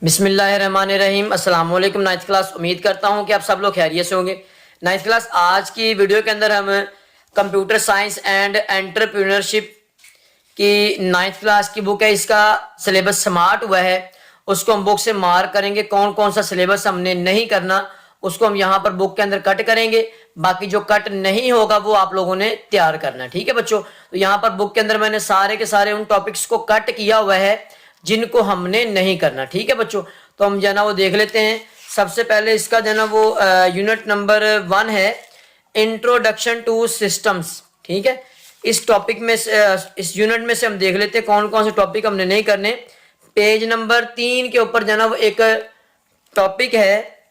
बिस्मिल्लाहिर्रहमानिर्रहीम। अस्सलाम वालेकुम नाइन्थ क्लास। उम्मीद करता हूँ कि आप सब लोग खैरियत से होंगे। नाइन्थ क्लास आज की वीडियो के अंदर हम कंप्यूटर साइंस एंड एंटरप्रेन्योरशिप की नाइन्थ क्लास की बुक है, इसका सिलेबस समाप्त हुआ है। उसको हम बुक से मार्क करेंगे। कौन कौन सा सिलेबस हमने नहीं करना उसको हम यहाँ पर बुक के अंदर कट करेंगे। बाकी जो कट नहीं होगा वो आप लोगों ने तैयार करना, ठीक है बच्चों। तो यहाँ पर बुक के अंदर मैंने सारे के सारे उन टॉपिक्स को कट किया हुआ है जिनको हमने नहीं करना, ठीक है बच्चों। तो हम जो है ना वो देख लेते हैं। सबसे पहले इसका जो है ना वो यूनिट नंबर 1 है, इंट्रोडक्शन टू सिस्टम्स, ठीक है। इस टॉपिक में इस यूनिट में से हम देख लेते हैं कौन कौन से टॉपिक हमने नहीं करने। पेज नंबर 3 के ऊपर जो है ना वो एक टॉपिक है,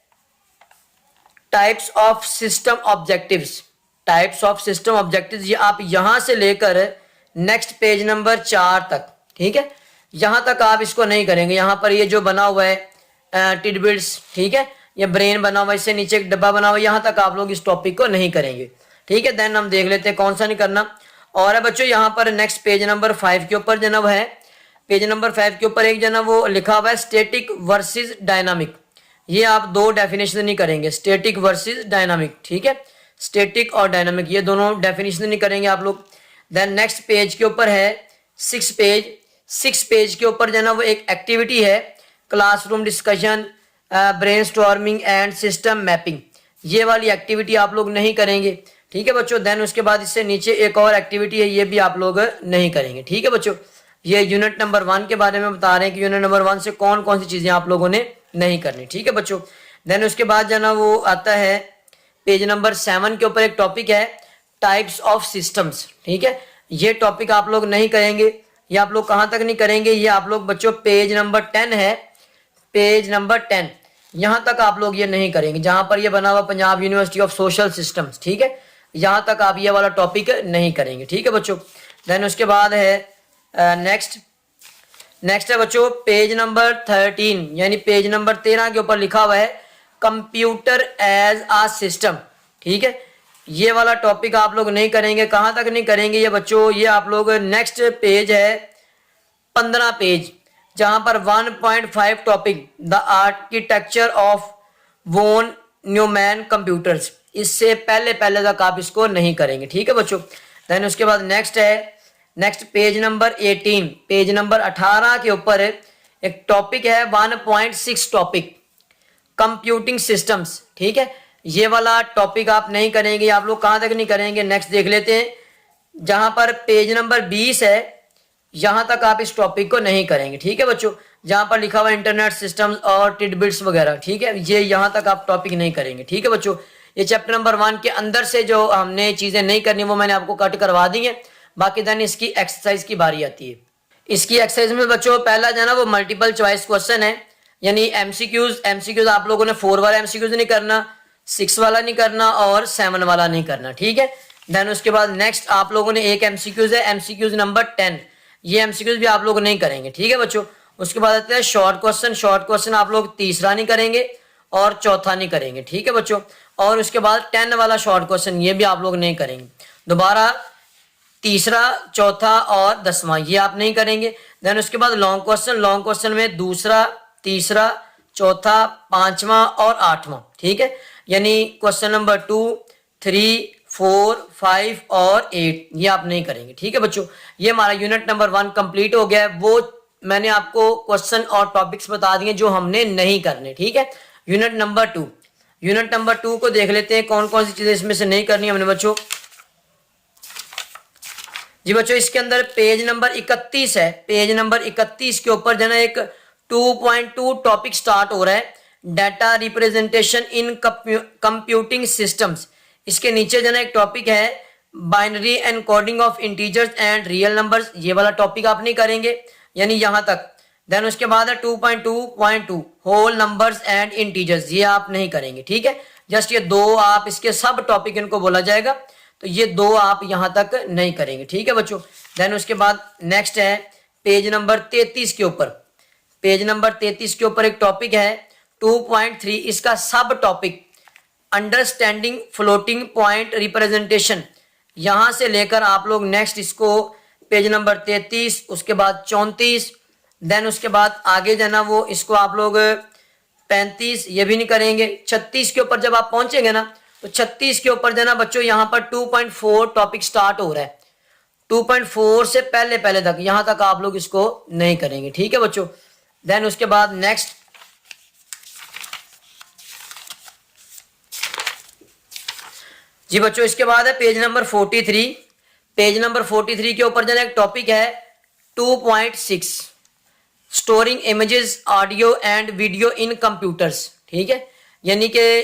types of system objectives. Types of system objectives ये आप यहां से लेकर नेक्स्ट पेज नंबर 4 तक, ठीक है, यहां तक आप इसको नहीं करेंगे। यहां पर ये जो बना हुआ है टिडबिट्स, ठीक है, ये ब्रेन बना हुआ है, इससे नीचे एक डब्बा बना हुआ है, यहां तक आप लोग इस टॉपिक को नहीं करेंगे, ठीक है। देन हम देख लेते हैं कौन सा नहीं करना। और है बच्चों यहाँ पर नेक्स्ट पेज नंबर 5 के ऊपर जो है, पेज नंबर 5 के ऊपर एक जो है वो लिखा हुआ है स्टैटिक वर्सेस डायनामिक। ये आप दो डेफिनेशन नहीं करेंगे, स्टैटिक वर्सेस डायनामिक, ठीक है। स्टैटिक और डायनामिक ये दोनों डेफिनेशन नहीं करेंगे आप लोग। देन नेक्स्ट पेज के ऊपर है 6 पेज के ऊपर जो है वो एक एक्टिविटी है, classroom discussion, brainstorming and system mapping. ये वाली एक्टिविटी आप लोग नहीं करेंगे, ठीक है बच्चों। देन उसके बाद इससे नीचे एक और एक्टिविटी है, ये भी आप लोग नहीं करेंगे, ठीक है बच्चों। ये यूनिट नंबर 1 के बारे में बता रहे हैं कि यूनिट नंबर 1 से कौन कौन सी चीजें आप लोगों ने नहीं करनी, ठीक है बच्चों। देन उसके बाद जो है ना वो आता है पेज नंबर 7 के ऊपर एक टॉपिक है, टाइप्स ऑफ सिस्टम्स, ठीक है। ये टॉपिक आप लोग नहीं करेंगे। ये आप लोग कहां तक नहीं करेंगे, ये आप लोग बच्चों पेज नंबर 10 है, पेज नंबर 10 यहां तक आप लोग ये नहीं करेंगे, जहां पर ये बना हुआ Punjab university of social systems, ठीक है, यहां तक आप ये वाला टॉपिक नहीं करेंगे, ठीक है बच्चों। देन उसके बाद है नेक्स्ट है बच्चों पेज नंबर 13 यानी पेज नंबर 13 के ऊपर लिखा हुआ है कंप्यूटर एज आ सिस्टम, ठीक है। ये वाला टॉपिक आप लोग नहीं करेंगे। कहां तक नहीं करेंगे ये बच्चों, ये आप लोग नेक्स्ट पेज है 15 पेज, जहां पर 1.5 टॉपिक द आर्किटेक्चर ऑफ वोन न्यूमैन कंप्यूटर्स, इससे पहले पहले तक आप इसको नहीं करेंगे, ठीक है बच्चों। देन उसके बाद next page number 18, page number 18 के ऊपर एक टॉपिक है 1.6 टॉपिक कंप्यूटिंग सिस्टम्स, ठीक है। ये वाला टॉपिक आप नहीं करेंगे। आप लोग कहां तक नहीं करेंगे, नेक्स्ट देख लेते हैं, जहां पर पेज नंबर 20 है, यहां तक आप इस टॉपिक को नहीं करेंगे, ठीक है बच्चों। जहां पर लिखा हुआ इंटरनेट सिस्टम्स और टिडबिट्स वगैरह, ठीक है, ये यहां तक आप टॉपिक नहीं करेंगे, ठीक है बच्चों। ये चैप्टर नंबर 1 के अंदर से जो हमने चीजें नहीं करनी वो मैंने आपको कट करवा दी है। बाकी देन इसकी एक्सरसाइज की बारी आती है। इसकी एक्सरसाइज में बच्चों पहला जो है ना वो मल्टीपल चॉइस क्वेश्चन है, यानी एमसीक्यूज आप लोगों ने 4 वाला एमसीक्यूज नहीं करना, 6 वाला नहीं करना और 7 वाला नहीं करना, ठीक है। देन उसके बाद नेक्स्ट आप लोगों ने एक एमसीक्यूज है, एमसीक्यूज नंबर 10, ये एमसीक्यूज भी आप लोग नहीं करेंगे, ठीक है बच्चों। उसके बाद आता है शॉर्ट क्वेश्चन आप लोग तीसरा नहीं करेंगे और चौथा नहीं करेंगे, ठीक है बच्चों। और उसके बाद 10 वाला शॉर्ट क्वेश्चन ये भी आप लोग नहीं करेंगे। दोबारा तीसरा, चौथा और 10वां ये आप नहीं करेंगे। देन उसके बाद लॉन्ग क्वेश्चन में दूसरा, तीसरा, चौथा, 5वां और 8वां, ठीक है। यानी क्वेश्चन नंबर 2, 3, 4, 5 और 8 ये आप नहीं करेंगे, ठीक है बच्चों। ये हमारा यूनिट नंबर 1 कंप्लीट हो गया है। वो मैंने आपको क्वेश्चन और टॉपिक्स बता दिए जो हमने नहीं करने, ठीक है। यूनिट नंबर 2 को देख लेते हैं कौन कौन सी चीजें इसमें से नहीं करनी हमने बच्चों। जी बच्चों इसके अंदर पेज नंबर 31 है, पेज नंबर 31 के ऊपर जो है एक 2.2 टॉपिक स्टार्ट हो रहा है, data representation in computing systems. इसके नीचे जो है एक टॉपिक है binary encoding of integers and real numbers, ये वाला टॉपिक आप नहीं करेंगे, यानी यहां तक। देन उसके बाद है 2.2.2 होल नंबर्स एंड इंटीजर्स, ये आप नहीं करेंगे, ठीक है। जस्ट ये दो आप इसके सब टॉपिक इनको बोला जाएगा, तो ये दो आप यहां तक नहीं करेंगे, ठीक है बच्चों। देन उसके बाद नेक्स्ट है पेज नंबर 33 के ऊपर, पेज नंबर 33 के ऊपर एक टॉपिक है 2.3, इसका सब topic understanding floating point representation. यहां से लेकर आप लोग नेक्स्ट इसको पेज नंबर 33, उसके बाद 34, देन उसके बाद आगे जाना वो इसको आप लोग 35 ये भी नहीं करेंगे। 36 के ऊपर जब आप पहुंचेंगे ना तो 36 के ऊपर जाना बच्चों यहाँ पर 2.4 टॉपिक स्टार्ट हो रहा है। 2.4 से पहले पहले तक यहाँ तक आप लोग इसको नहीं करेंगे, ठीक है बच्चों। देन उसके बाद नेक्स्ट जी बच्चों, इसके बाद है पेज नंबर 43। पेज नंबर 43 के ऊपर जाना एक टॉपिक है 2.6 storing images audio and video in computers, ठीक है। यानी कि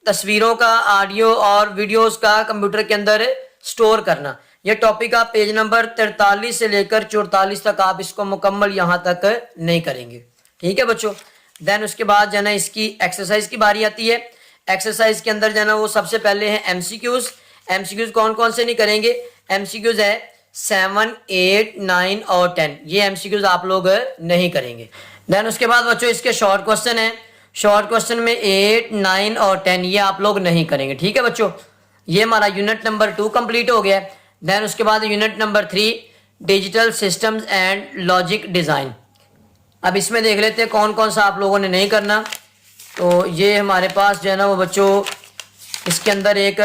तस्वीरों का, ऑडियो और वीडियोस का कंप्यूटर के अंदर स्टोर करना। यह टॉपिक आप पेज नंबर 43 से लेकर 44 तक आप इसको मुकम्मल यहाँ तक नहीं करेंगे, ठीक है बच्चों। देन उसके बाद जो है ना इसकी एक्सरसाइज की बारी आती है। एक्सरसाइज के अंदर जो है ना वो सबसे पहले है एमसीक्यूज। एमसीक्यूज कौन कौन से नहीं करेंगे? एमसीक्यूज है 7, 8, 9 और 10। ये एमसीक्यूज आप लोग नहीं करेंगे। देन उसके बाद बच्चों इसके शॉर्ट क्वेश्चन है। शॉर्ट क्वेश्चन में 8, 9 और 10 ये आप लोग नहीं करेंगे, ठीक है बच्चों। ये हमारा यूनिट नंबर 2 कंप्लीट हो गया। देन उसके बाद unit number 3 digital systems and logic design. अब इसमें देख लेते हैं कौन कौन सा आप लोगों ने नहीं करना। तो ये हमारे पास जो है ना वो बच्चों इसके अंदर एक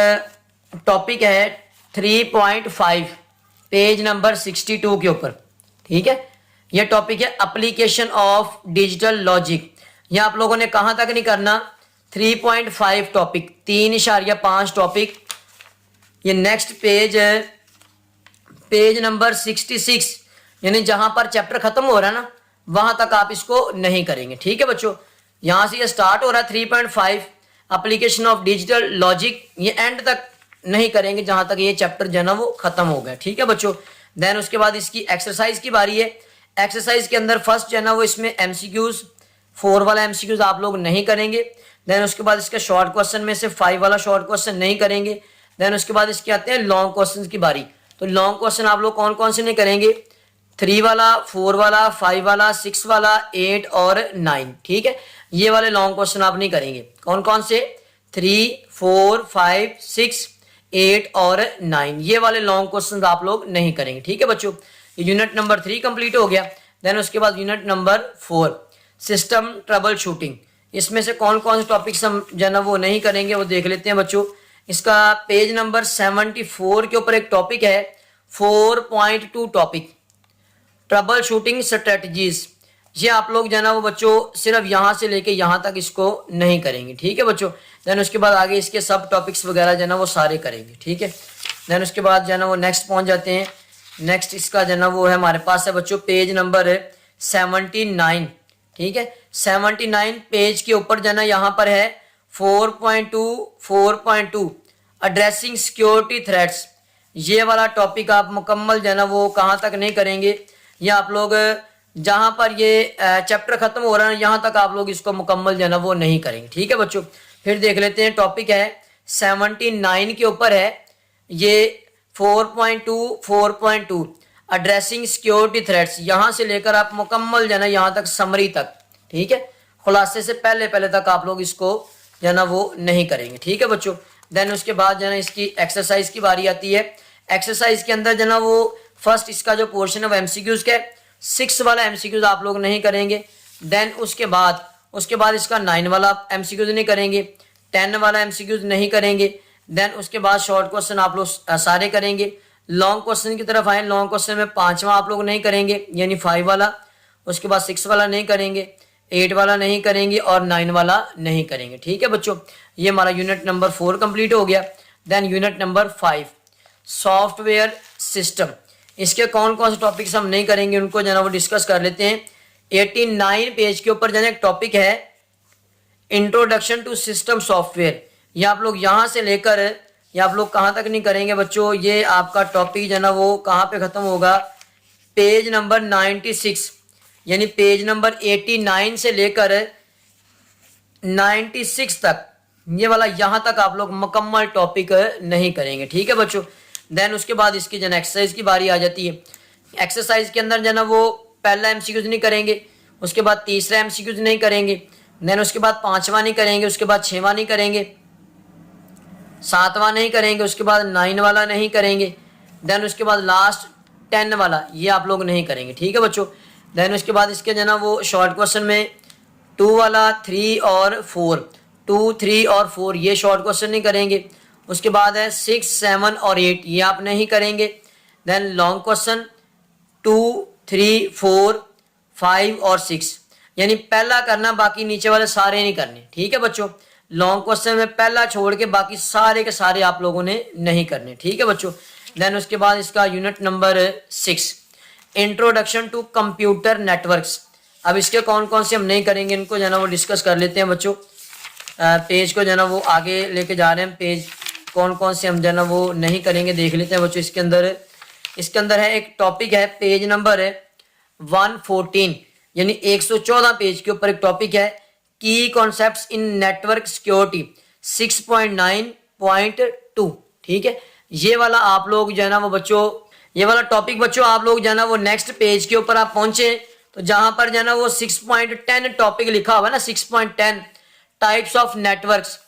टॉपिक है 3.5 पेज नंबर 62 के ऊपर, ठीक है। ये टॉपिक है एप्लीकेशन ऑफ डिजिटल लॉजिक। ये आप लोगों ने कहाँ तक नहीं करना? 3.5 टॉपिक, 3.5 टॉपिक। ये नेक्स्ट पेज पेज नंबर 66 यानी जहां पर चैप्टर खत्म हो रहा है ना वहां तक आप इसको नहीं करेंगे, ठीक है बच्चों। यहां से ये स्टार्ट हो रहा है 3.5 एप्लीकेशन ऑफ डिजिटल लॉजिक, ये एंड तक नहीं करेंगे जहां तक ये चैप्टर जो है ना वो खत्म हो गया, ठीक है बच्चों। देन उसके बाद इसकी एक्सरसाइज की बारी है। एक्सरसाइज के अंदर फर्स्ट जो है ना वो इसमें एमसीक्यूज 4 वाला एमसीक्यूज आप लोग नहीं करेंगे। देन उसके बाद इसके शॉर्ट क्वेश्चन में से 5 वाला शॉर्ट क्वेश्चन नहीं करेंगे। देन उसके बाद इसके आते हैं लॉन्ग क्वेश्चन की बारी। तो लॉन्ग क्वेश्चन आप लोग कौन कौन से नहीं करेंगे? 3 वाला, 4 वाला, 5 वाला, 6 वाला, 8 और 9, ठीक है। ये वाले लॉन्ग क्वेश्चन आप नहीं करेंगे। कौन कौन से? 3, 4, 5, 6, 8 और 9 ये वाले लॉन्ग क्वेश्चन आप लोग नहीं करेंगे, ठीक है बच्चों। यूनिट नंबर 3 कंप्लीट हो गया। देन उसके बाद unit number 4 system trouble shooting. इसमें से कौन कौन से टॉपिक्स हम जो है ना वो नहीं करेंगे वो देख लेते हैं बच्चों। इसका पेज नंबर 74 के ऊपर एक टॉपिक है 4.2 टॉपिक ट्रबल शूटिंग स्ट्रेटजीज। ये आप लोग जो है ना वो बच्चों सिर्फ यहाँ से लेके यहाँ तक इसको नहीं करेंगे, ठीक है बच्चों। देन उसके बाद आगे इसके सब टॉपिक्स वगैरह जो है ना वो सारे करेंगे, ठीक है। देन उसके बाद जो है ना वो नेक्स्ट पहुँच जाते हैं। नेक्स्ट इसका जो है ना वो है हमारे पास है बच्चों पेज नंबर 79, ठीक है। 79 पेज के ऊपर जो है ना यहाँ पर है 4.2 एड्रेसिंग सिक्योरिटी थ्रेट्स। ये वाला टॉपिक आप मुकम्मल जो है ना वो कहाँ तक नहीं करेंगे? ये आप लोग जहाँ पर ये चैप्टर खत्म हो रहा है यहाँ तक आप लोग इसको मुकम्मल जो है ना वो नहीं करेंगे, ठीक है बच्चों। फिर देख लेते हैं टॉपिक है 79 के ऊपर है ये 4.2 एड्रेसिंग सिक्योरिटी थ्रेट्स। यहाँ से लेकर आप मुकम्मल जो है ना यहाँ तक समरी तक, ठीक है, खुलासे से पहले पहले तक आप लोग इसको जो है ना वो नहीं करेंगे, ठीक है बच्चों। देन उसके बाद जो है ना इसकी एक्सरसाइज की बारी आती है। एक्सरसाइज के अंदर जो है ना वो फर्स्ट इसका जो पोर्शन है वो एमसीक्यूज का 6 वाला एमसीक्यूज आप लोग नहीं करेंगे। देन उसके बाद इसका 9 वाला एमसीक्यूज नहीं करेंगे, 10 वाला एमसीक्यूज नहीं करेंगे। देन उसके बाद शॉर्ट क्वेश्चन आप लोग सारे करेंगे। लॉन्ग क्वेश्चन की तरफ आए, लॉन्ग क्वेश्चन में 5वां आप लोग नहीं करेंगे यानी 5 वाला। उसके बाद 6 वाला नहीं करेंगे, 8 वाला नहीं करेंगे और 9 वाला नहीं करेंगे, ठीक है बच्चों। ये हमारा यूनिट नंबर 4 कंप्लीट हो गया। Then unit number 5 software system. इसके कौन कौन से टॉपिक्स हम नहीं करेंगे उनको जो है ना वो डिस्कस कर लेते हैं। 89 पेज के ऊपर जो है एक टॉपिक है इंट्रोडक्शन टू सिस्टम सॉफ्टवेयर। ये आप लोग यहाँ से लेकर ये आप लोग कहाँ तक नहीं करेंगे बच्चों? ये आपका टॉपिक जो है ना वो कहाँ पे खत्म होगा? पेज नंबर 96 यानी पेज नंबर 89 से लेकर 96 तक ये वाला यहाँ तक आप लोग मुकम्मल टॉपिक नहीं करेंगे, ठीक है बच्चों। देन उसके बाद इसकी जन एक्सरसाइज की बारी आ जाती है। एक्सरसाइज के अंदर जो है ना वो पहला एमसीक्यूज नहीं करेंगे, उसके बाद तीसरा एमसीक्यूज नहीं करेंगे, देन उसके बाद 5वां नहीं करेंगे, उसके बाद 6वां नहीं करेंगे, 7वां नहीं करेंगे, उसके बाद 9 वाला नहीं करेंगे, देन उसके बाद लास्ट 10 वाला ये आप लोग नहीं करेंगे, ठीक है बच्चों। देन उसके बाद इसके जो है ना वो शॉर्ट क्वेश्चन में 2 वाला 3 और 4, 2, 3 और 4 ये शॉर्ट क्वेश्चन नहीं करेंगे। उसके बाद है 6, 7 और 8 ये आप नहीं करेंगे। देन लॉन्ग क्वेश्चन 2, 3, 4, 5 और 6 यानी पहला करना, बाकी नीचे वाले सारे नहीं करने। ठीक है बच्चों, लॉन्ग क्वेश्चन में पहला छोड़ के बाकी सारे के सारे आप लोगों ने नहीं करने। ठीक है बच्चों। देन उसके बाद इसका unit number 6 introduction to computer networks. अब इसके कौन कौन से हम नहीं करेंगे इनको जो है ना वो डिस्कस कर लेते हैं बच्चों। पेज को जो है ना वो आगे लेके जा रहे हैं, पेज कौन कौन से हम जो है ना वो नहीं करेंगे देख लेते हैं बच्चों। इसके अंदर है एक टॉपिक है, पेज नंबर है 114 यानी 114 पेज के ऊपर एक टॉपिक है की कॉन्सेप्ट्स इन नेटवर्क सिक्योरिटी 6.9.2। ठीक है, ये वाला आप लोग जो है ना वो बच्चों, ये वाला टॉपिक बच्चों आप लोग जो है ना वो नेक्स्ट पेज के ऊपर आप पहुंचे तो जहां पर जो है ना वो 6.10 टॉपिक लिखा हुआ है ना, 6.10 टाइप्स ऑफ नेटवर्क्स,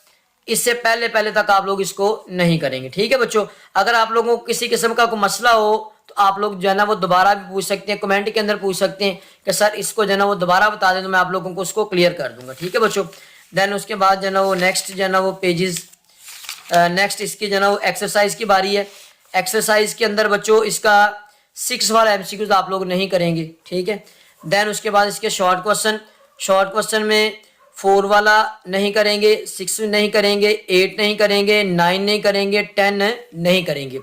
इससे पहले पहले तक आप लोग इसको नहीं करेंगे। ठीक है बच्चों, अगर आप लोगों को किसी किस्म का कोई मसला हो तो आप लोग जो है ना वो दोबारा भी पूछ सकते हैं, कमेंट के अंदर पूछ सकते हैं कि सर इसको जो है ना वो दोबारा बता दें तो मैं आप लोगों को उसको क्लियर कर दूंगा। ठीक है बच्चों। देन उसके बाद जो है ना वो नेक्स्ट जो है ना वो पेजेस, नेक्स्ट इसकी जो है ना वो एक्सरसाइज की बारी है। एक्सरसाइज के अंदर बच्चों इसका 6 वाला एमसीक्यूज आप लोग नहीं करेंगे। ठीक है। देन उसके बाद इसके शॉर्ट क्वेश्चन में 4 वाला नहीं करेंगे, 6 नहीं करेंगे, 8 नहीं करेंगे, 9 नहीं करेंगे, 10 नहीं करेंगे।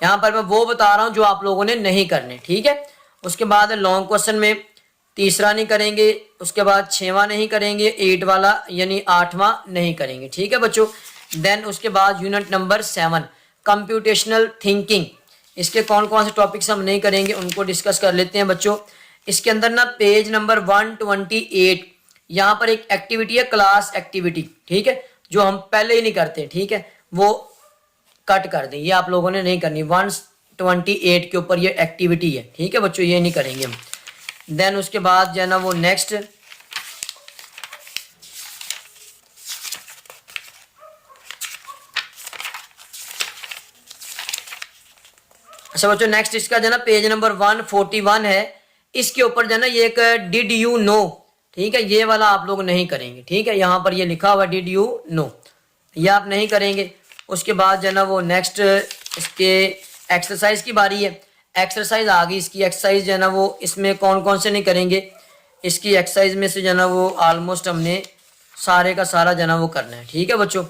यहाँ पर मैं वो बता रहा हूँ जो आप लोगों ने नहीं करने। ठीक है। उसके बाद लॉन्ग क्वेश्चन में 3रा नहीं करेंगे, उसके बाद 6वां नहीं करेंगे, 8 वाला यानी 8वां नहीं करेंगे। ठीक है बच्चों। देन उसके बाद यूनिट नंबर 7 कंप्यूटेशनल थिंकिंग, इसके कौन कौन से टॉपिक्स हम नहीं करेंगे उनको डिस्कस कर लेते हैं बच्चों। इसके अंदर ना पेज नंबर 128 यहाँ पर एक एक्टिविटी है, क्लास एक्टिविटी। ठीक है, जो हम पहले ही नहीं करते। ठीक है, वो कट कर दें, ये आप लोगों ने नहीं करनी। 128 के ऊपर ये एक्टिविटी है। ठीक है बच्चों, ये नहीं करेंगे हम। देन उसके बाद जो है ना वो नेक्स्ट अच्छा बच्चों, नेक्स्ट इसका जो है ना पेज नंबर 141 है, इसके ऊपर जो है ना ये एक डिड यू नो। ठीक है, ये वाला आप लोग नहीं करेंगे। ठीक है, यहाँ पर ये लिखा हुआ डिड यू नो, ये आप नहीं करेंगे। उसके बाद जो है ना वो नेक्स्ट इसके एक्सरसाइज की बारी है। एक्सरसाइज आ गई इसकी। एक्सरसाइज जो है ना वो इसमें कौन कौन से नहीं करेंगे, इसकी एक्सरसाइज में से जो है ना वो ऑलमोस्ट हमने सारे का सारा जो है ना वो करना है। ठीक है बच्चों।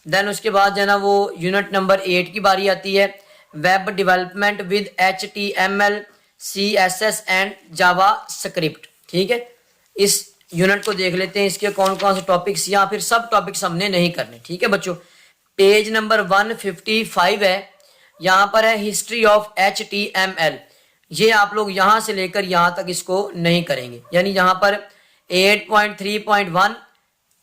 देन उसके बाद जो है ना वो यूनिट नंबर 8 की बारी आती है, web development with HTML, CSS and Java script. ठीक है, इस यूनिट को देख लेते हैं, इसके कौन कौन से टॉपिक्स या फिर सब टॉपिक्स हमने नहीं करने। ठीक है बच्चों, पेज नंबर 155 है, यहाँ पर है हिस्ट्री ऑफ HTML। ये आप लोग यहाँ से लेकर यहाँ तक इसको नहीं करेंगे, यानी यहाँ पर 8.3.1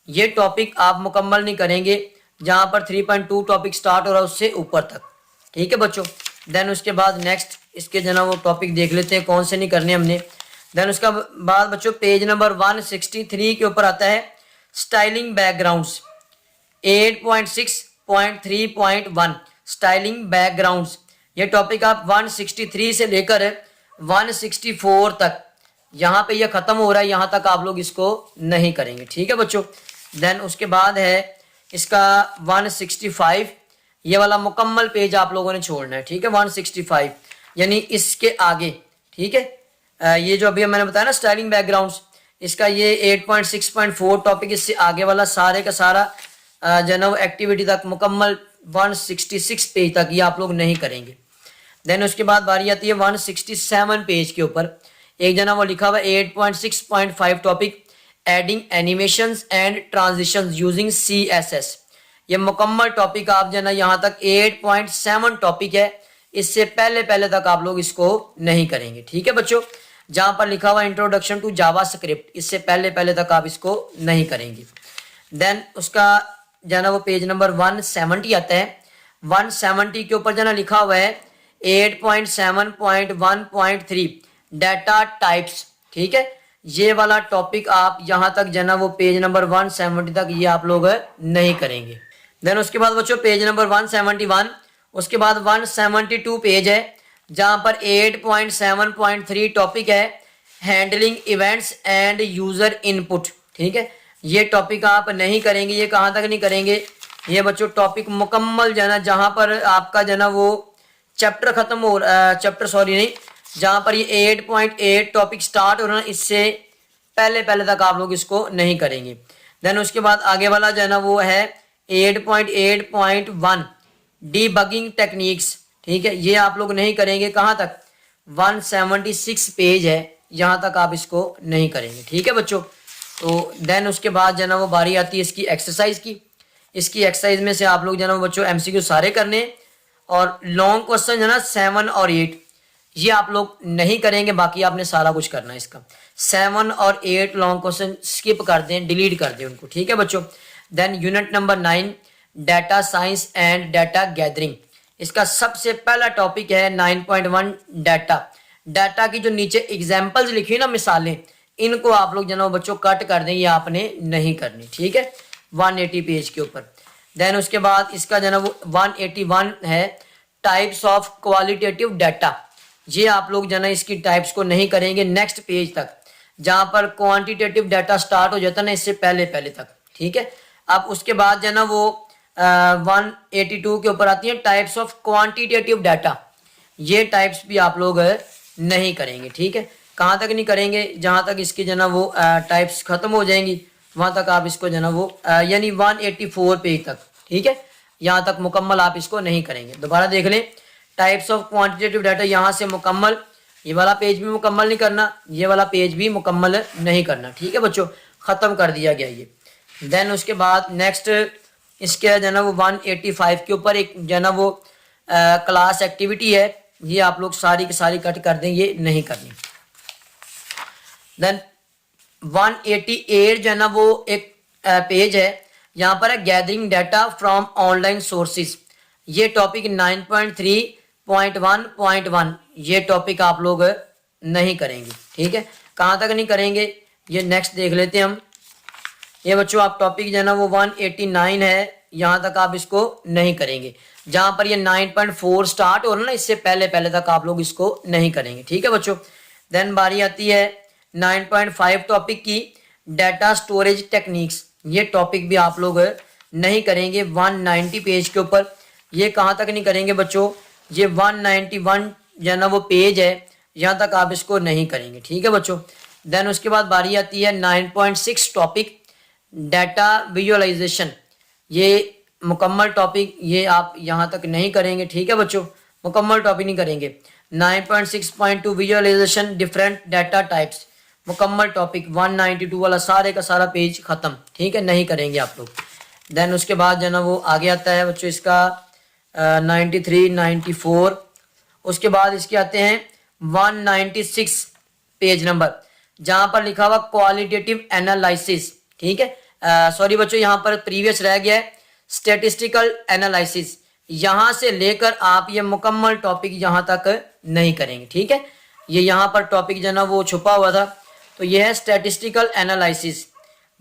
ये टॉपिक आप मुकम्मल नहीं करेंगे, जहाँ पर 3.2 टॉपिक स्टार्ट हो रहा है उससे ऊपर तक। ठीक है बच्चों। देन उसके बाद नेक्स्ट इसके जो है ना वो टॉपिक देख लेते हैं कौन से नहीं करने हमने। देन उसका बाद बच्चों पेज नंबर 163 के ऊपर आता है स्टाइलिंग बैकग्राउंड्स 8.6.3.1 स्टाइलिंग बैकग्राउंड्स। ये टॉपिक आप 163 से लेकर 164 तक यहाँ पे ये खत्म हो रहा है, यहाँ तक आप लोग इसको नहीं करेंगे। ठीक है बच्चों। देन उसके बाद है इसका 165, ये वाला मुकम्मल पेज आप लोगों ने छोड़ना है। ठीक है, 165 यानी इसके आगे। ठीक है, ये जो अभी मैंने बताया ना स्टाइलिंग बैकग्राउंड्स, इसका ये 8.6.4 टॉपिक, इससे आगे वाला सारे का सारा जनव एक्टिविटी तक मुकम्मल 166 पेज तक ये आप लोग नहीं करेंगे। देन उसके बाद बारी आती है 167 पेज के ऊपर, एक जना वो लिखा हुआ 8.6.5 topic adding animations and transitions using CSS। ये मुकम्मल टॉपिक आप जो है ना यहाँ तक 8.7 टॉपिक है, इससे पहले पहले तक आप लोग इसको नहीं करेंगे। ठीक है बच्चों, जहां पर लिखा हुआ इंट्रोडक्शन टू जावा स्क्रिप्ट, इससे पहले पहले तक आप इसको नहीं करेंगे। देन उसका जो है ना वो पेज नंबर 170 आता है। 170 के ऊपर जो है ना लिखा हुआ है 8.7.1.3 डाटा टाइप्स। ठीक है, ये वाला टॉपिक आप यहाँ तक जो है ना वो पेज नंबर 170 तक ये आप लोग नहीं करेंगे। देन उसके बाद बच्चों पेज नंबर 171, उसके बाद 172 पेज है, जहां पर 8.7.3 टॉपिक है handling events and user input, ठीक है, ये टॉपिक आप नहीं करेंगे। ये कहाँ तक नहीं करेंगे, ये बच्चों टॉपिक मुकम्मल जो है ना, जहाँ पर आपका जो है ना वो चैप्टर खत्म हो चैप्टर सॉरी नहीं, जहाँ पर ये 8.8 टॉपिक स्टार्ट हो रहा है, इससे पहले पहले तक आप लोग इसको नहीं करेंगे। देन उसके बाद आगे वाला जो है ना वो है 8.8.1 डीबगिंग टेक्निक्स, ठीक है, ये आप लोग नहीं करेंगे। कहाँ तक, 176 पेज है, यहाँ तक आप इसको नहीं करेंगे, ठीक है बच्चों। तो देन उसके बाद जो है ना वो बारी आती है इसकी एक्सरसाइज की। इसकी एक्सरसाइज में से आप लोग जो है ना बच्चों एमसीक्यू सारे करने, और लॉन्ग क्वेश्चन है ना 7 और 8 ये आप लोग नहीं करेंगे, बाकी आपने सारा कुछ करना है इसका। 7 और 8 लॉन्ग क्वेश्चन स्किप कर दें, डिलीट कर दें उनको, ठीक है बच्चों। Then unit number 9 data science and data gathering, इसका सबसे पहला टॉपिक है 9.1 डाटा। डाटा की जो नीचे एग्जाम्पल्स लिखी है ना, मिसालें, इनको आप लोग जो है बच्चों कट कर दें, ये आपने नहीं करनी, ठीक है, 180 पेज के ऊपर। देन उसके बाद इसका जो है वो 181 है टाइप्स ऑफ क्वालिटेटिव डाटा, ये आप लोग जो है इसकी टाइप्स को नहीं करेंगे नेक्स्ट पेज तक, जहाँ पर क्वांटिटेटिव डाटा स्टार्ट हो जाता है ना, इससे पहले पहले तक, ठीक है। अब उसके बाद जो है ना वो 182 के ऊपर आती है टाइप्स ऑफ क्वांटिटेटिव डाटा, ये टाइप्स भी आप लोग नहीं करेंगे, ठीक है। कहाँ तक नहीं करेंगे, जहाँ तक इसकी जो है ना वो टाइप्स खत्म हो जाएंगी वहाँ तक आप इसको जो है ना वो यानी 184 पेज तक, ठीक है, यहाँ तक मुकम्मल आप इसको नहीं करेंगे। दोबारा देख लें, टाइप्स ऑफ क्वांटिटेटिव डाटा यहाँ से मुकम्मल, ये वाला पेज भी मुकम्मल नहीं करना, ये वाला पेज भी मुकम्मल नहीं करना, ठीक है बच्चों, ख़त्म कर दिया गया ये। देन उसके बाद नेक्स्ट इसके जो है ना वो 185 के ऊपर एक जो है ना वो क्लास एक्टिविटी है, ये आप लोग सारी की सारी कट कर दें, ये नहीं करनी। देन 188 जो है ना वो एक पेज है, यहाँ पर है gathering data from online sources, ये टॉपिक 9.3.1.1 ये टॉपिक आप लोग नहीं करेंगे, ठीक है। कहाँ तक नहीं करेंगे, ये नेक्स्ट देख लेते हैं हम। ये बच्चों आप टॉपिक जो है ना वो 189 है, यहाँ तक आप इसको नहीं करेंगे, जहाँ पर ये 9.4 स्टार्ट हो रहा है ना, इससे पहले पहले तक आप लोग इसको नहीं करेंगे, ठीक है बच्चों। देन बारी आती है 9.5 टॉपिक की डाटा स्टोरेज टेक्निक्स, ये टॉपिक भी आप लोग नहीं करेंगे 190 पेज के ऊपर। ये कहाँ तक नहीं करेंगे बच्चों, ये 191 जो है ना वो पेज है, यहाँ तक आप इसको नहीं करेंगे, ठीक है बच्चों। देन उसके बाद बारी आती है 9.6 टॉपिक डाटा विजुअलाइजेशन, ये मुकम्मल टॉपिक ये आप यहाँ तक नहीं करेंगे, ठीक है बच्चों, मुकम्मल टॉपिक नहीं करेंगे। 9.6.2 विजुअलाइजेशन डिफरेंट डाटा टाइप्स, मुकम्मल टॉपिक 192 वाला सारे का सारा पेज ख़त्म, ठीक है, नहीं करेंगे आप लोग। देन उसके बाद जो है ना वो आगे आता है बच्चों इसका 93, 94, उसके बाद इसके आते हैं 196 पेज नंबर, जहाँ पर लिखा हुआ क्वालिटेटिव एनालिसिस, ठीक है, सॉरी बच्चों यहाँ पर प्रीवियस रह गया है स्टैटिस्टिकल एनालिसिस, यहाँ से लेकर आप ये मुकम्मल टॉपिक यहाँ तक नहीं करेंगे, ठीक है। ये यहाँ पर टॉपिक जो है ना वो छुपा हुआ था, तो ये है स्टैटिस्टिकल एनालिसिस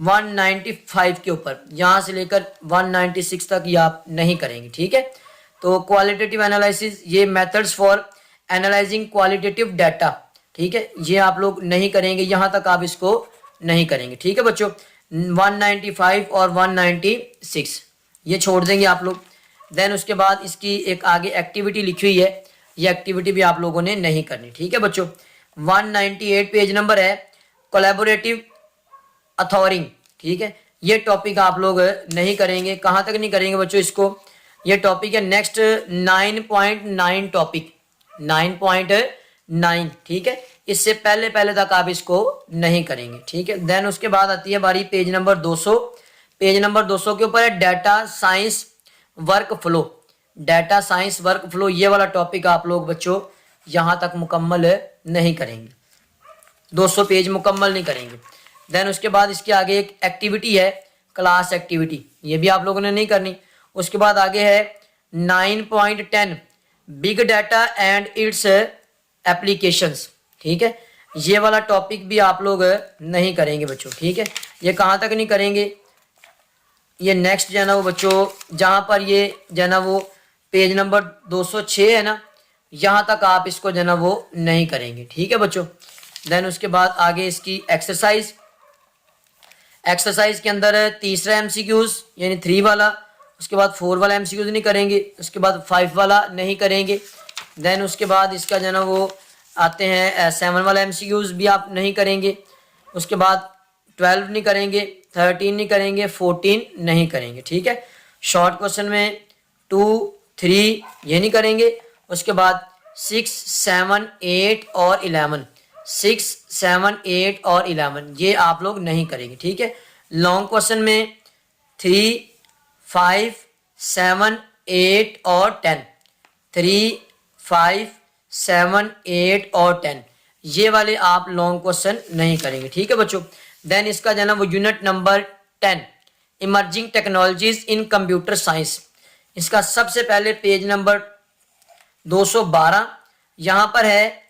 195 के ऊपर, यहाँ से लेकर 196 तक ये आप नहीं करेंगे, ठीक है। तो क्वालिटेटिव एनालिसिस, ये methods for analysing qualitative data, ठीक है, ये आप लोग नहीं करेंगे, यहाँ तक आप इसको नहीं करेंगे, ठीक है बच्चों। 195 और 196 ये छोड़ देंगे आप लोग। देन उसके बाद इसकी एक आगे एक्टिविटी लिखी हुई है, ये एक्टिविटी भी आप लोगों ने नहीं करनी, ठीक है बच्चों। 198 पेज नंबर है कोलैबोरेटिव अथॉरिंग, ठीक है, ये टॉपिक आप लोग नहीं करेंगे। कहाँ तक नहीं करेंगे बच्चों इसको, ये टॉपिक है नेक्स्ट 9.9 टॉपिक 9.9, ठीक है, इससे पहले पहले तक आप इसको नहीं करेंगे, ठीक है। देन उसके बाद आती है बारी पेज नंबर 200, पेज नंबर 200 के ऊपर है data science work flow, data science work flow, ये वाला टॉपिक आप लोग बच्चों यहाँ तक मुकम्मल नहीं करेंगे, 200 पेज मुकम्मल नहीं करेंगे। देन उसके बाद इसके आगे एक एक्टिविटी है क्लास एक्टिविटी, ये भी आप लोगों ने नहीं करनी। उसके बाद आगे है 9.10 big data and it's applications, ठीक है, ये वाला टॉपिक भी आप लोग नहीं करेंगे बच्चों, ठीक है। ये कहाँ तक नहीं करेंगे, ये नेक्स्ट जो है ना वो बच्चों जहाँ पर ये जो है ना वो पेज नंबर 206 है ना, यहाँ तक आप इसको जो है ना वो नहीं करेंगे, ठीक है बच्चों। देन उसके बाद आगे इसकी एक्सरसाइज के अंदर तीसरा एमसीक्यूज यानी 3 वाला, उसके बाद 4 वाला एमसीक्यूज नहीं करेंगे, उसके बाद 5 वाला नहीं करेंगे। देन उसके बाद इसका जो है ना वो आते हैं 7 वाला एमसीक्यूज भी आप नहीं करेंगे, उसके बाद 12 नहीं करेंगे, 13 नहीं करेंगे, 14 नहीं करेंगे। ठीक है, शॉर्ट क्वेश्चन में 2, 3 ये नहीं करेंगे, उसके बाद 6, 7, 8 और 11, 6, 7, 8 और 11 ये आप लोग नहीं करेंगे। ठीक है, लॉन्ग क्वेश्चन में 3, 5, 7, 8 और 10, 3, 5, 7, 8 और 10 ये वाले आप लॉन्ग क्वेश्चन नहीं करेंगे। ठीक है बच्चों, देन इसका जो है ना वो यूनिट नंबर 10 इमर्जिंग टेक्नोलॉजीज इन कंप्यूटर साइंस, इसका सबसे पहले पेज नंबर 212 यहाँ पर है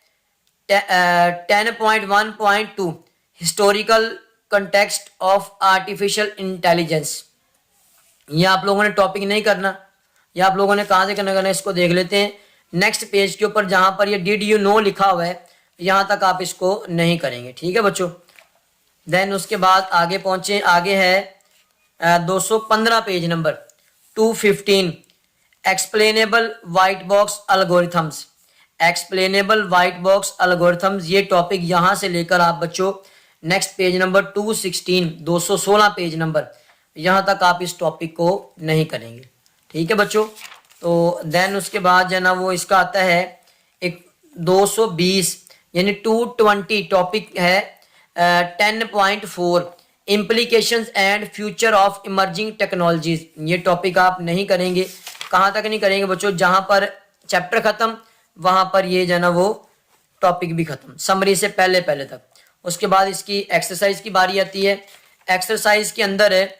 10.1.2 historical context of artificial intelligence. ये आप लोगों ने टॉपिक नहीं करना, ये आप लोगों ने कहाँ से करना, इसको देख लेते हैं नेक्स्ट पेज के ऊपर जहाँ पर ये डिड यू नो लिखा हुआ है, यहाँ तक आप इसको नहीं करेंगे। ठीक है बच्चों, देन उसके बाद आगे पहुँचे, आगे है 215 page number 215 explainable white box algorithms. Explainable white box algorithms ये टॉपिक यहाँ से लेकर आप बच्चों next page number 216 page number यहाँ तक आप इस टॉपिक को नहीं करेंगे। ठीक है बच्चों, तो देन उसके बाद जो है ना वो इसका आता है एक 220 यानी 220 टॉपिक है 10.4 implications and future of emerging technologies. ये टॉपिक आप नहीं करेंगे, कहाँ तक नहीं करेंगे बच्चों, जहाँ पर चैप्टर खत्म वहाँ पर ये जो है ना वो टॉपिक भी खत्म, समरी से पहले पहले तक। उसके बाद इसकी एक्सरसाइज की बारी आती है। एक्सरसाइज के अंदर है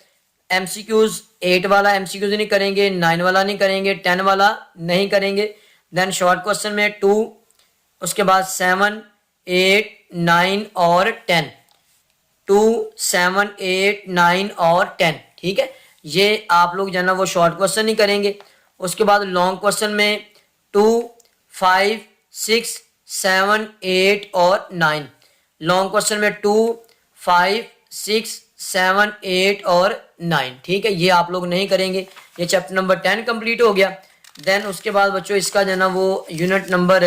एमसीक्यूज 8 वाला एमसीक्यूज नहीं करेंगे, 9 वाला नहीं करेंगे, 10 वाला नहीं करेंगे। देन शॉर्ट क्वेश्चन में 2, उसके बाद 7, 8, 9 और 10, 2, 7, 8, 9 और 10। ठीक है, ये आप लोग जो है ना वो शॉर्ट क्वेश्चन नहीं करेंगे। उसके बाद लॉन्ग क्वेश्चन में 2, 5, 6, 7, 8 और 9, लॉन्ग क्वेश्चन में 2, 5, 6, 7, 8 और 9। ठीक है, ये आप लोग नहीं करेंगे। ये चैप्टर नंबर 10 कंप्लीट हो गया। देन उसके बाद बच्चों इसका जो है ना वो unit number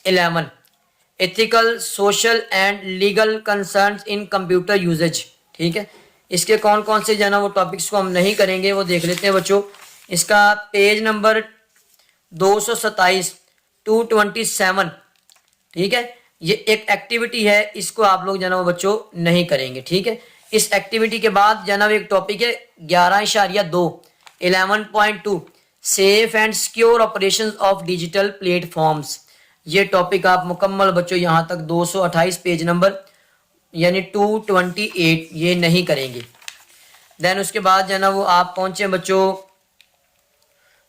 11 ethical social and legal concerns in computer uses. ठीक है, इसके कौन कौन से जो है ना वो टॉपिक्स को हम नहीं करेंगे वो देख लेते हैं बच्चों। इसका पेज नंबर 227 227। ठीक है, ये एक एक्टिविटी है, इसको आप लोग जो है ना वो बच्चों नहीं करेंगे। ठीक है, इस एक्टिविटी के बाद जो है ना एक टॉपिक है 11.2 11.2 safe and secure operations of digital platforms. ये टॉपिक आप मुकम्मल बच्चों यहाँ तक 228 पेज नंबर यानी 228 ये नहीं करेंगे। देन उसके बाद जो है ना वो आप पहुंचे बच्चों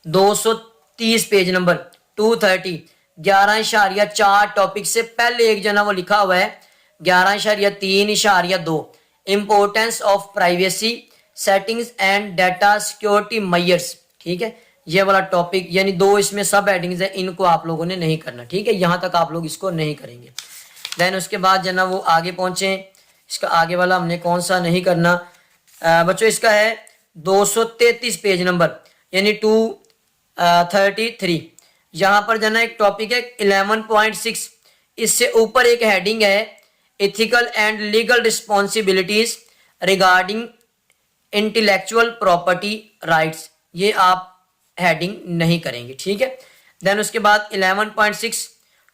230 पेज नंबर 230 11.4 टॉपिक से पहले एक जो है ना वो लिखा हुआ है 11.3.2 importance of privacy settings and data security measures. ठीक है, ये वाला टॉपिक यानी 2 इसमें सब हेडिंग्स है, इनको आप लोगों ने नहीं करना। ठीक है, यहाँ तक आप लोग इसको नहीं करेंगे। देन उसके बाद जो है ना वो आगे पहुंचे, इसका आगे वाला हमने कौन सा नहीं करना बच्चों, इसका है 233 पेज नंबर यानी 233। यहाँ पर जो है ना एक टॉपिक है 11.6, इससे ऊपर एक हेडिंग है ethical and legal responsibilities regarding intellectual property rights. ये आप हेडिंग नहीं करेंगे। ठीक है, देन उसके बाद 11.6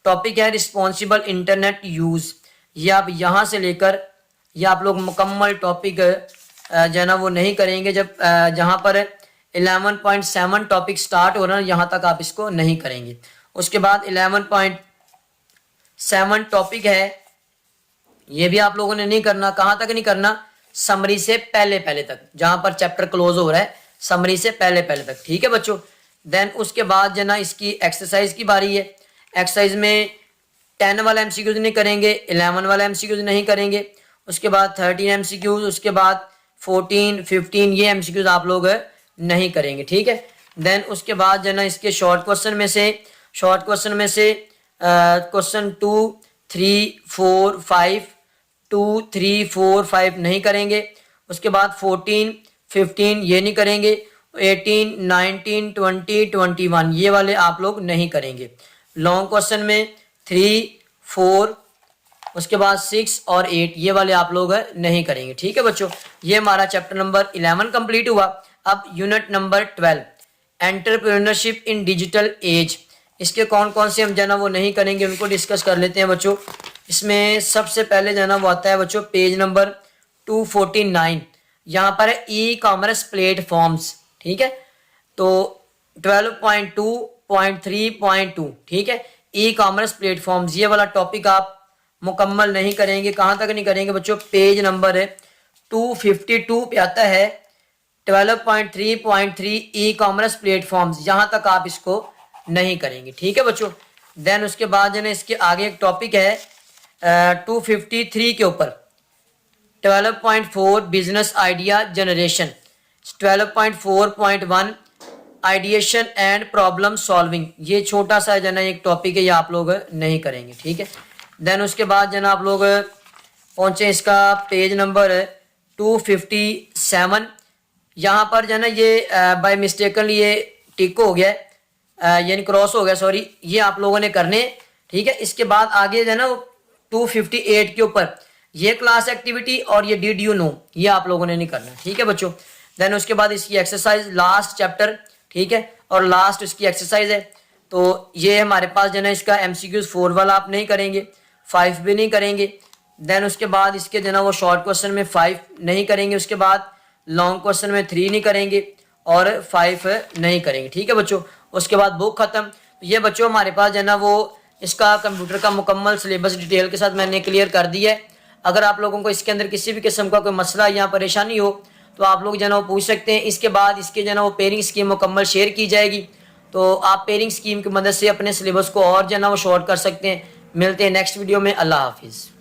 टॉपिक है रिस्पॉन्सिबल इंटरनेट यूज। ये आप यहाँ से लेकर ये आप लोग मुकम्मल टॉपिक जो है ना वो नहीं करेंगे। जब जहाँ पर 11.7 टॉपिक स्टार्ट हो रहा है यहाँ तक आप इसको नहीं करेंगे। उसके बाद 11.7 टॉपिक है, ये भी आप लोगों ने नहीं करना। कहाँ तक नहीं करना, समरी से पहले पहले तक, जहाँ पर चैप्टर क्लोज हो रहा है समरी से पहले पहले तक। ठीक है बच्चों, देन उसके बाद जो ना इसकी एक्सरसाइज की बारी है। एक्सरसाइज में 10 वाला एमसीक्यूज नहीं करेंगे, 11 वाला एमसीक्यूज नहीं करेंगे, उसके बाद 13 एमसीक्यूज, उसके बाद 14, 15 ये एमसीक्यूज आप लोग नहीं करेंगे। ठीक है, देन उसके बाद जो ना इसके शॉर्ट क्वेश्चन में से क्वेश्चन 2, 3 4 5 2 3 4 5 नहीं करेंगे। उसके बाद 14 15 ये नहीं करेंगे। 18 19 20 21 ये वाले आप लोग नहीं करेंगे। लॉन्ग क्वेश्चन में 3 4 उसके बाद 6 और 8 ये वाले आप लोग नहीं करेंगे। ठीक है बच्चों, ये हमारा चैप्टर नंबर 11 कंप्लीट हुआ। अब यूनिट नंबर 12 एंटरप्रेन्योरशिप इन डिजिटल एज, इसके कौन कौन से हम जो है ना वो नहीं करेंगे उनको डिस्कस कर लेते हैं बच्चों। इसमें सबसे पहले जो है ना वो आता है बच्चों पेज नंबर 249, यहाँ पर है ई कॉमर्स प्लेटफॉर्म्स। ठीक है, तो 12.2.3.2 ठीक है, ई कॉमर्स प्लेटफॉर्म्स ये वाला टॉपिक आप मुकम्मल नहीं करेंगे। कहाँ तक नहीं करेंगे बच्चों, पेज नंबर 252 पे आता है 12.3.3 ई कॉमर्स प्लेटफॉर्म्स, यहाँ तक आप इसको नहीं करेंगे। ठीक है बच्चों, देन उसके बाद जो है इसके आगे एक टॉपिक है 253 के ऊपर 12.4 business idea generation, 12.4.1 ideation and problem solving, ये छोटा सा जो है एक टॉपिक है, ये आप लोग नहीं करेंगे। ठीक है, देन उसके बाद जो है आप लोग पहुंचे इसका पेज नंबर 257, यहाँ पर जो है ना ये बाय मिस्टेकली ये टिक हो गया यानी क्रॉस हो गया, सॉरी, ये आप लोगों ने करने। ठीक है, इसके बाद आगे जो है ना 258 के ऊपर ये क्लास एक्टिविटी और ये डिड यू नो ये आप लोगों ने नहीं करना। ठीक है बच्चों, देन उसके बाद इसकी एक्सरसाइज लास्ट चैप्टर, ठीक है, और लास्ट इसकी एक्सरसाइज है। तो ये हमारे पास जो है ना इसका MCQs 4 वाला आप नहीं करेंगे, 5 भी नहीं करेंगे। देन उसके बाद इसके जो है ना वो शॉर्ट क्वेश्चन में 5 नहीं करेंगे, उसके बाद लॉन्ग क्वेश्चन में 3 नहीं करेंगे और 5 नहीं करेंगे। ठीक है बच्चों, उसके बाद बुक खत्म। तो ये बच्चों हमारे पास जो है ना वो इसका कंप्यूटर का मुकम्मल सिलेबस डिटेल के साथ मैंने क्लियर कर दिया है। अगर आप लोगों को इसके अंदर किसी भी किस्म का कोई मसला या परेशानी हो तो आप लोग जो है ना वो पूछ सकते हैं। इसके बाद इसके जो है ना वो पेयरिंग स्कीम मुकम्मल शेयर की जाएगी, तो आप पेयरिंग स्कीम की मदद से अपने सिलेबस को और जो है ना वो शॉर्ट कर सकते हैं। मिलते हैं नेक्स्ट वीडियो में। अल्लाह हाफिज़।